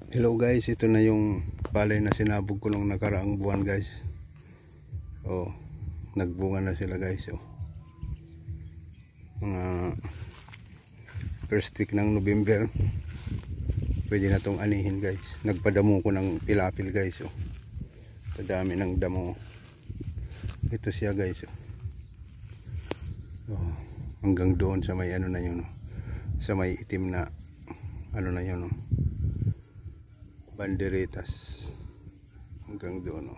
Hello guys, ito na yung palay na sinabog ko nung nakaraang buwan guys. Oh, nagbunga na sila guys. Oh. Mga first week ng November. Pwede na tong anihin guys. Nagpadamo ko ng pilapil guys. Oh. Kadami ng damo. Ito siya guys. Oh. Oh, hanggang doon sa may ano na yun. Oh. Sa may itim na ano na yun. Oh. Banderitas hanggang doon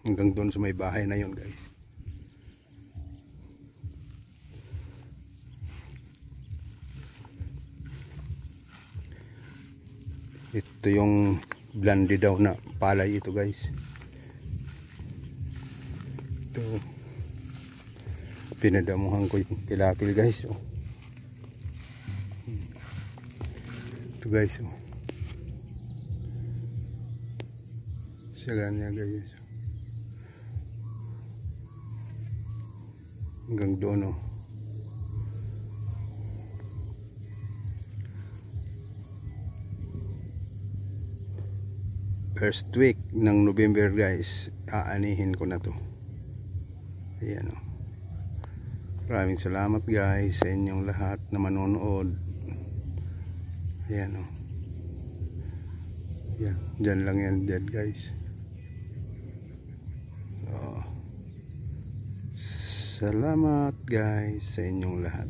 hanggang doon sa may bahay na yun guys. Ito yung blondie daw na palay ito guys. Ito pinadamuhan ko yung pilapil guys. Oh. Ito guys, oh. Siya ganyan guys. Hanggang doon, oh. First week ng November guys, aanihin ko na to. Ayan, oh. Maraming salamat guys sa inyong lahat na manonood. Ayan, oh. Yan, dyan lang yan dyan guys. Oh. Salamat guys sa inyong lahat.